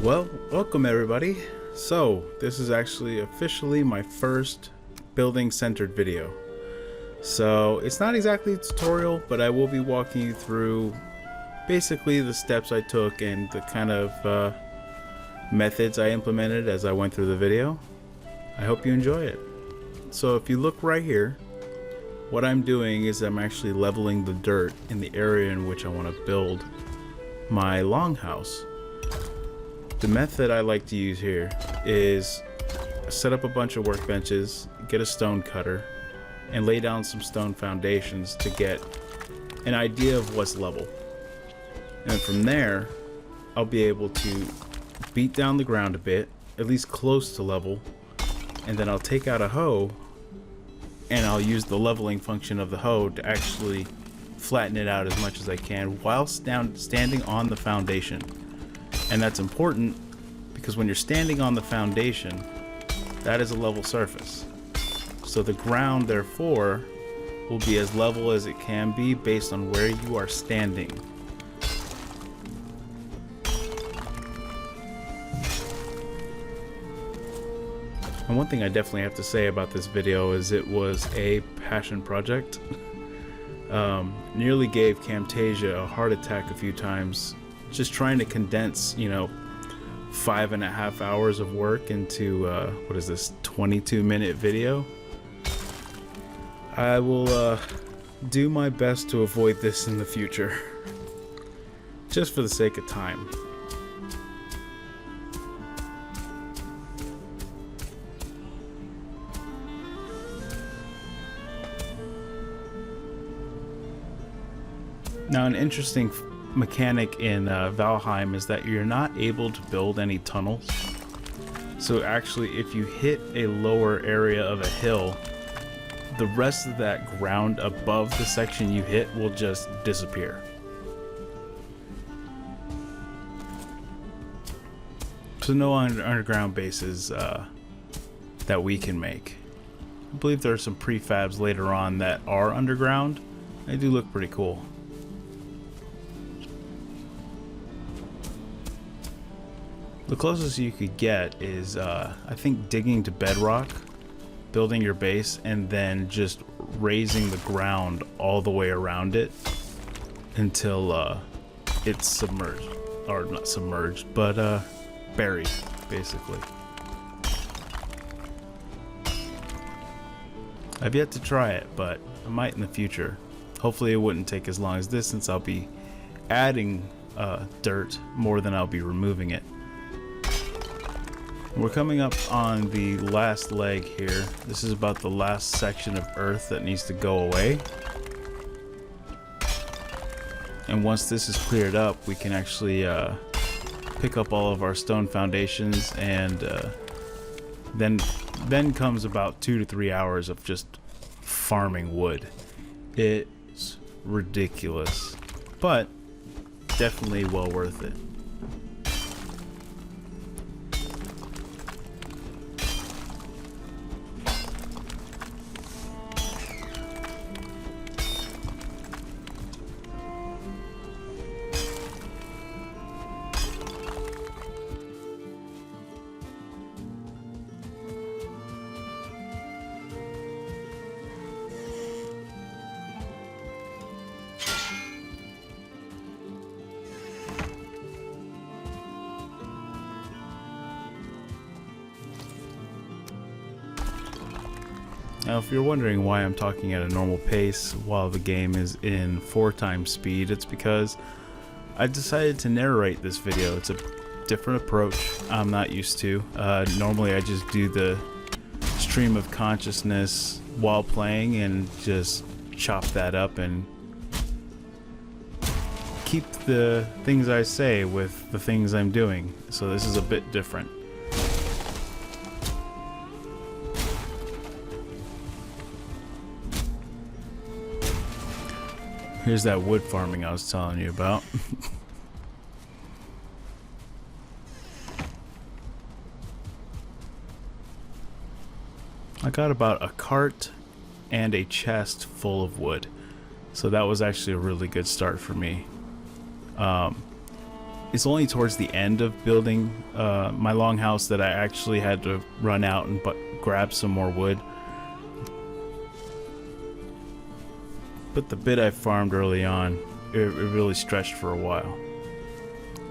Well, welcome everybody. So, this is actually officially my first building centered video. So, it's not exactly a tutorial, but I will be walking you through basically the steps I took and the kind of methods I implemented as I went through the video. I hope you enjoy it. So, if you look right here, what I'm doing is I'm actually leveling the dirt in the area in which I want to build my longhouse. The method I like to use here is set up a bunch of workbenches, get a stone cutter, and lay down some stone foundations to get an idea of what's level. And from there, I'll be able to beat down the ground a bit, at least close to level, and then I'll take out a hoe and I'll use the leveling function of the hoe to actually flatten it out as much as I can while standing on the foundation. And that's important because when you're standing on the foundation, that is a level surface. So the ground, therefore, will be as level as it can be based on where you are standing. And one thing I definitely have to say about this video is it was a passion project. Nearly gave Camtasia a heart attack a few times just trying to condense, 5.5 hours of work into what is this, 22-minute video. I will do my best to avoid this in the future, just for the sake of time. Now, an interesting mechanic in Valheim is that you're not able to build any tunnels. So actually, if you hit a lower area of a hill, the rest of that ground above the section you hit will just disappear. So no underground bases that we can make. I believe there are some prefabs later on that are underground. They do look pretty cool. The closest you could get is, I think, digging to bedrock, building your base, and then just raising the ground all the way around it until it's submerged. Or not submerged, but buried, basically. I've yet to try it, but I might in the future. Hopefully it wouldn't take as long as this, since I'll be adding dirt more than I'll be removing it. We're coming up on the last leg here. This is about the last section of earth that needs to go away. And once this is cleared up, we can actually pick up all of our stone foundations, and then comes about 2 to 3 hours of just farming wood. It's ridiculous, but definitely well worth it. Now, if you're wondering why I'm talking at a normal pace while the game is in 4 times speed, it's because I decided to narrate this video. It's a different approach I'm not used to. Normally I just do the stream of consciousness while playing and just chop that up and keep the things I say with the things I'm doing. So this is a bit different. Here's that wood farming I was telling you about. I got about a cart and a chest full of wood. So that was actually a really good start for me. it's only towards the end of building my longhouse that I actually had to run out and grab some more wood. But the bit I farmed early on, it really stretched for a while.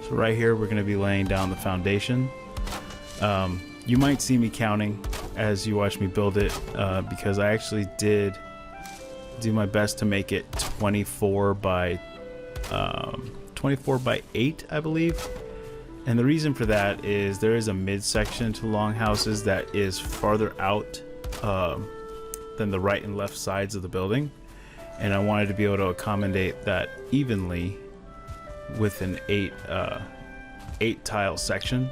So right here we're going to be laying down the foundation. You might see me counting as you watch me build it, because I actually did do my best to make it 24 by 8, I believe. And the reason for that is there is a midsection to longhouses that is farther out than the right and left sides of the building, and I wanted to be able to accommodate that evenly with an 8 tile section.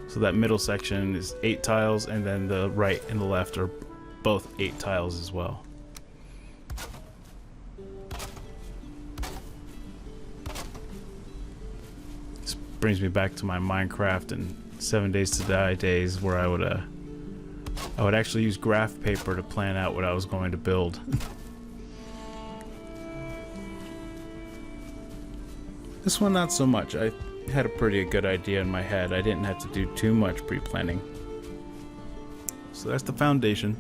So that middle section is 8 tiles, and then the right and the left are both 8 tiles as well. This brings me back to my Minecraft and 7 Days to Die days, where I would actually use graph paper to plan out what I was going to build. This one not so much. I had a pretty good idea in my head. I didn't have to do too much pre-planning. So that's the foundation.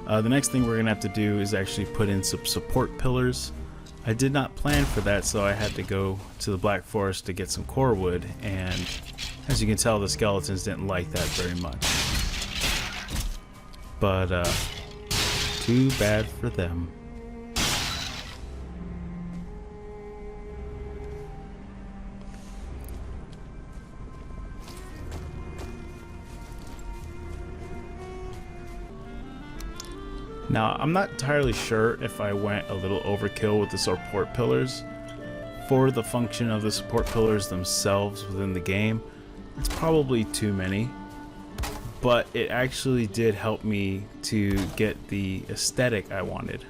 The next thing we're gonna have to do is actually put in some support pillars. I did not plan for that, so I had to go to the Black Forest to get some core wood, and as you can tell, the skeletons didn't like that very much. But too bad for them. Now, I'm not entirely sure if I went a little overkill with the support pillars. For the function of the support pillars themselves within the game, it's probably too many, but it actually did help me to get the aesthetic I wanted.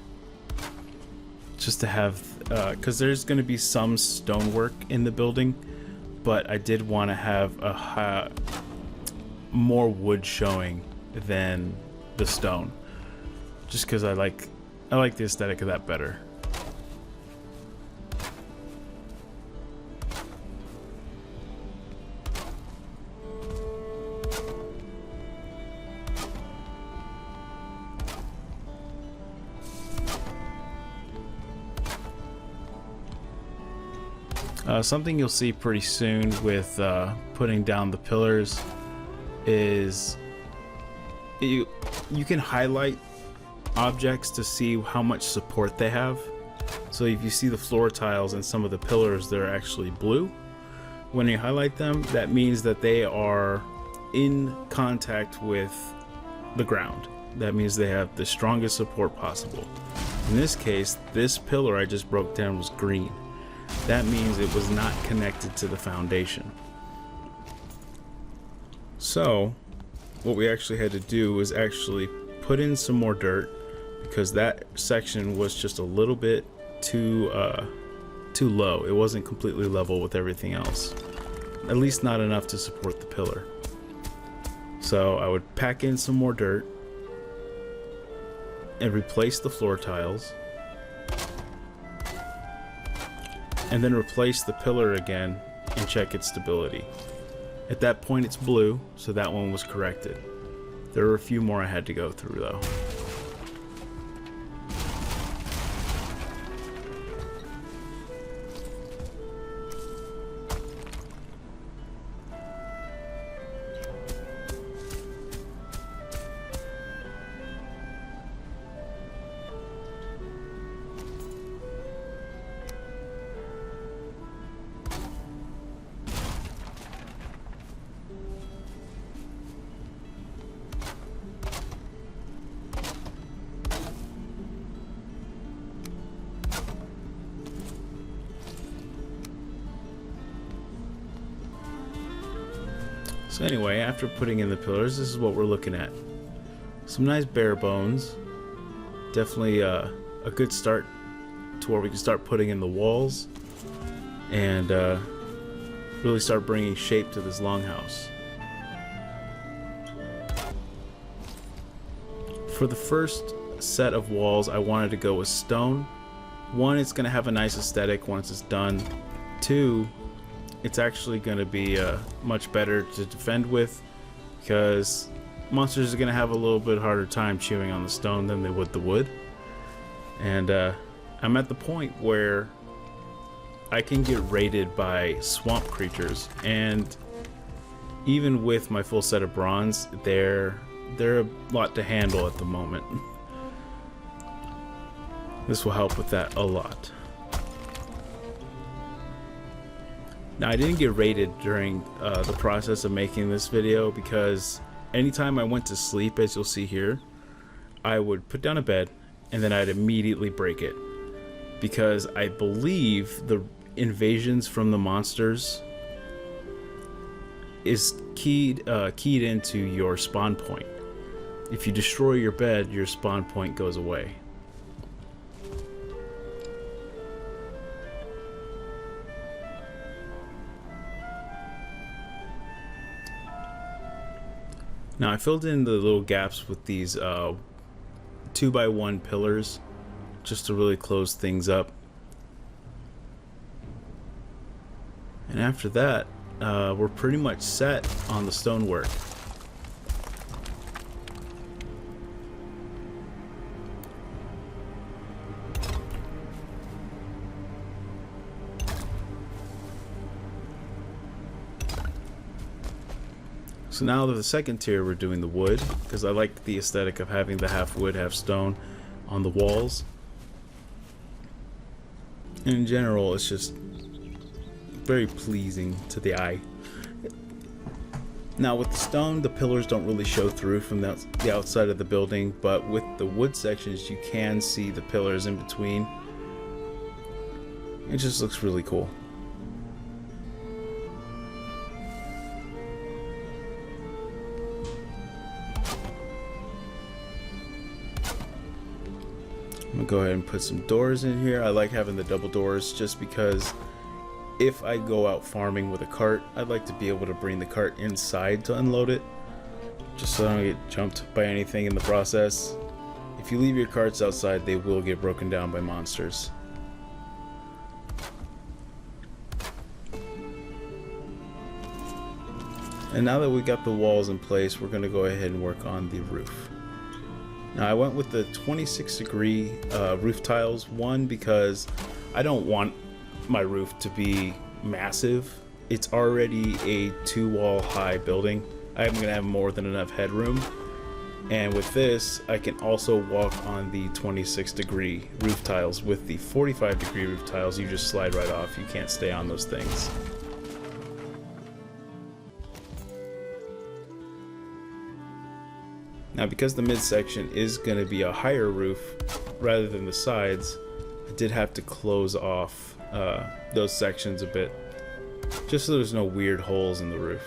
Just to have, because there's going to be some stonework in the building, but I did want to have more wood showing than the stone. Just because I like the aesthetic of that better. Something you'll see pretty soon with putting down the pillars is you can highlight objects to see how much support they have. So if you see the floor tiles and some of the pillars, they're actually blue. When you highlight them, that means that they are in contact with the ground. That means they have the strongest support possible. In this case, this pillar I just broke down was green. That means it was not connected to the foundation. So what we actually had to do was actually put in some more dirt, because that section was just a little bit too low. It wasn't completely level with everything else, at least not enough to support the pillar. So I would pack in some more dirt and replace the floor tiles, and then replace the pillar again and check its stability. At that point it's blue, so that one was corrected. There were a few more I had to go through though. So anyway, after putting in the pillars, this is what we're looking at. Some nice bare bones. Definitely a good start to where we can start putting in the walls and really start bringing shape to this longhouse. For the first set of walls, I wanted to go with stone. One, it's going to have a nice aesthetic once it's done. Two, it's actually going to be much better to defend with, because monsters are going to have a little bit harder time chewing on the stone than they would the wood. And I'm at the point where I can get raided by swamp creatures, and even with my full set of bronze, they're a lot to handle at the moment. This will help with that a lot. Now, I didn't get raided during the process of making this video, because anytime I went to sleep, as you'll see here, I would put down a bed and then I'd immediately break it, because I believe the invasions from the monsters is keyed into your spawn point. If you destroy your bed, your spawn point goes away. Now, I filled in the little gaps with these 2x1 pillars just to really close things up. And after that, we're pretty much set on the stonework. So now the second tier, we're doing the wood, because I like the aesthetic of having the half wood, half stone on the walls. And in general, it's just very pleasing to the eye. Now with the stone, the pillars don't really show through from the outside of the building, but with the wood sections, you can see the pillars in between. It just looks really cool. I'm gonna go ahead and put some doors in here. I like having the double doors just because if I go out farming with a cart, I'd like to be able to bring the cart inside to unload it, just so I don't get jumped by anything in the process. If you leave your carts outside, they will get broken down by monsters. And now that we got the walls in place, we're gonna go ahead and work on the roof. Now, I went with the 26-degree roof tiles, one because I don't want my roof to be massive. It's already a 2-wall high building. I'm going to have more than enough headroom. And with this, I can also walk on the 26-degree roof tiles. With the 45-degree roof tiles, you just slide right off. You can't stay on those things. Now, because the midsection is going to be a higher roof rather than the sides, I did have to close off those sections a bit, just so there's no weird holes in the roof.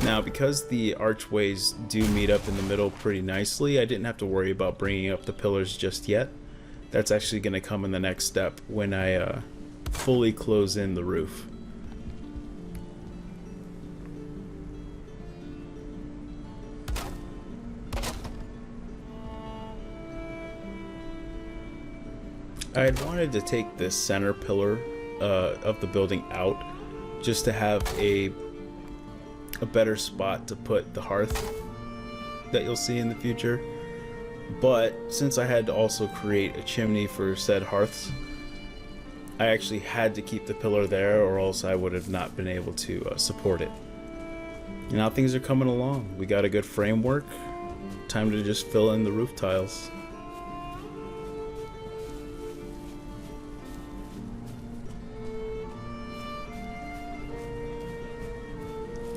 Now, because the archways do meet up in the middle pretty nicely, I didn't have to worry about bringing up the pillars just yet. That's actually going to come in the next step when I fully close in the roof. I had wanted to take this center pillar of the building out just to have a better spot to put the hearth that you'll see in the future. But since I had to also create a chimney for said hearths, I actually had to keep the pillar there, or else I would have not been able to support it. And now things are coming along. We got a good framework. Time to just fill in the roof tiles.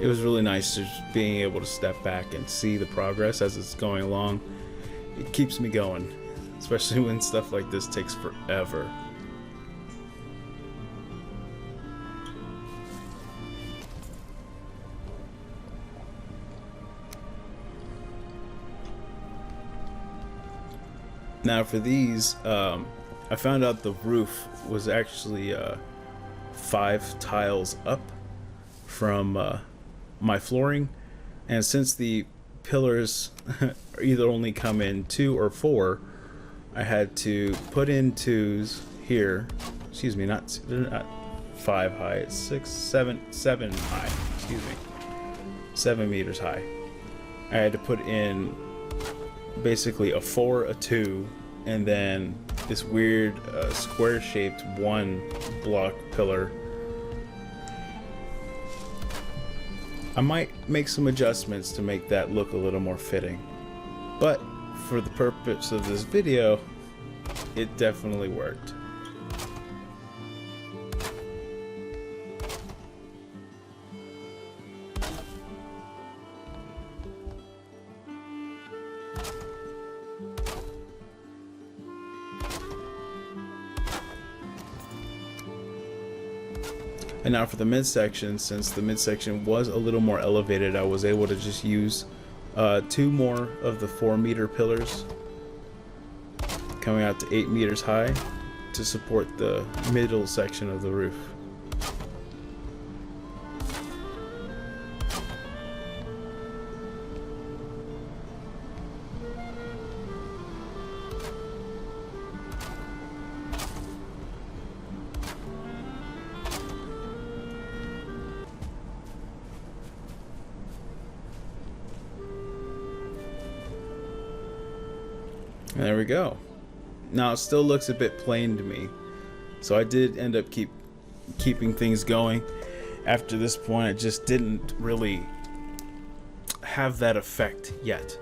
It was really nice just being able to step back and see the progress as it's going along. It keeps me going, especially when stuff like this takes forever. Now for these, I found out the roof was actually 5 tiles up from my flooring, and since the pillars either only come in 2 or 4, I had to put in twos here. Excuse me, they're not 5 high, it's 7 high. Excuse me, 7 meters high. I had to put in basically a 4, a 2, and then this weird square-shaped 1 block pillar. I might make some adjustments to make that look a little more fitting, but for the purpose of this video, it definitely worked. And now for the midsection, since the midsection was a little more elevated, I was able to just use 2 more of the 4-meter pillars coming out to 8 meters high to support the middle section of the roof. And there we go. Now it still looks a bit plain to me, so I did end up keeping things going. After this point, it just didn't really have that effect yet.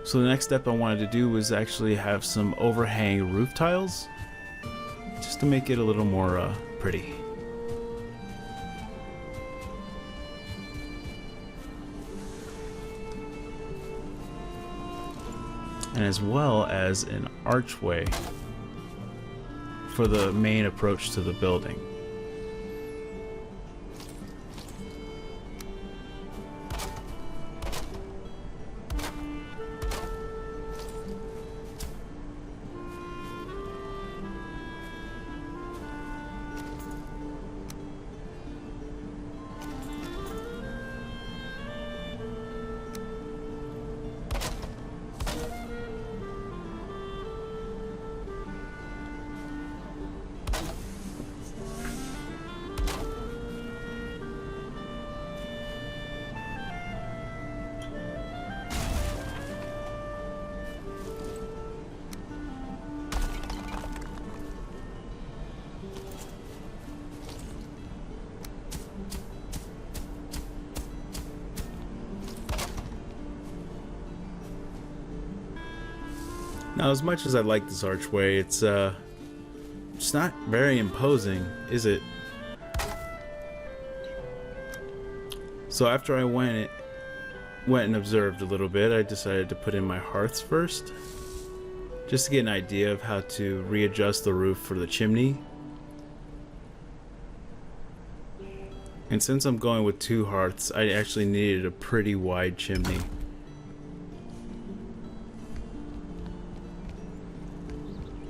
So the next step I wanted to do was actually have some overhang roof tiles, just to make it a little more pretty. And as well as an archway for the main approach to the building. Now, as much as I like this archway, it's not very imposing, is it? So after I went and observed a little bit, I decided to put in my hearths first, just to get an idea of how to readjust the roof for the chimney. And since I'm going with 2 hearths, I actually needed a pretty wide chimney.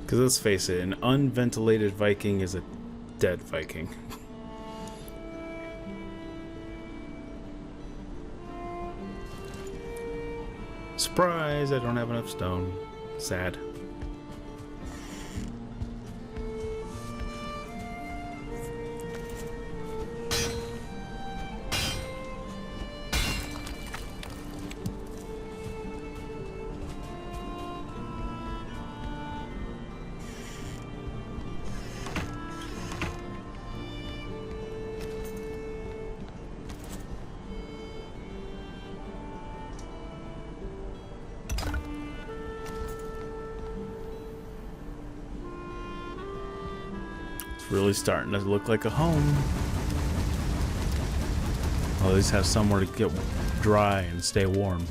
Because let's face it, an unventilated Viking is a dead Viking. Surprise, I don't have enough stone. Sad. Really starting to look like a home. I'll at least have somewhere to get dry and stay warm.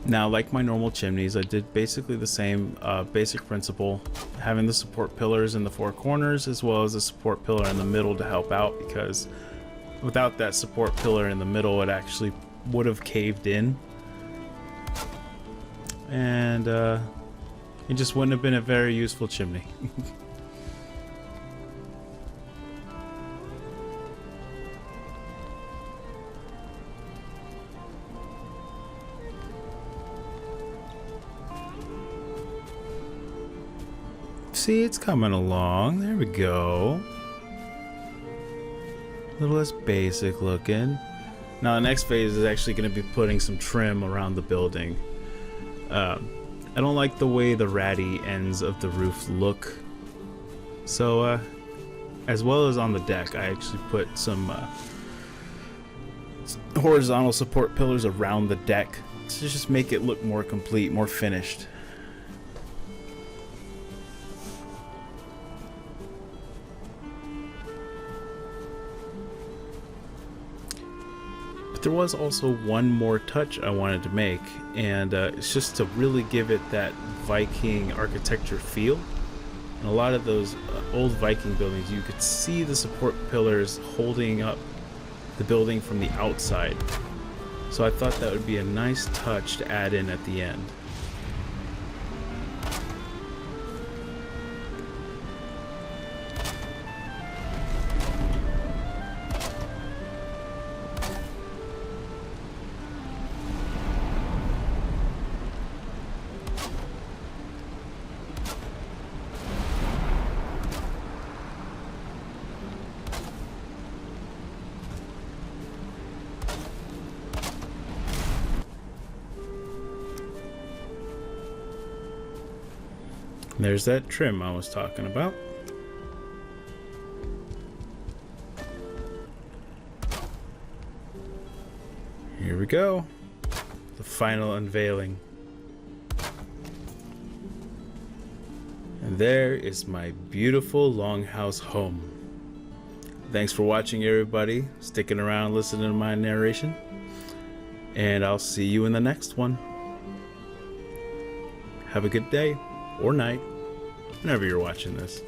Now, like my normal chimneys, I did basically the same basic principle, having the support pillars in the 4 corners as well as a support pillar in the middle to help out, because without that support pillar in the middle, it actually would have caved in. And it just wouldn't have been a very useful chimney. see it's coming along. There we go. A little less basic looking. Now the next phase is actually going to be putting some trim around the building. I don't like the way the ratty ends of the roof look. So as well as on the deck, I actually put some horizontal support pillars around the deck to just make it look more complete, more finished. But there was also one more touch I wanted to make, and it's just to really give it that Viking architecture feel. In a lot of those old Viking buildings, you could see the support pillars holding up the building from the outside. So I thought that would be a nice touch to add in at the end. There's that trim I was talking about. Here we go. The final unveiling. And there is my beautiful Longhouse home. Thanks for watching, everybody. Sticking around, listening to my narration. And I'll see you in the next one. Have a good day. Or night, whenever you're watching this.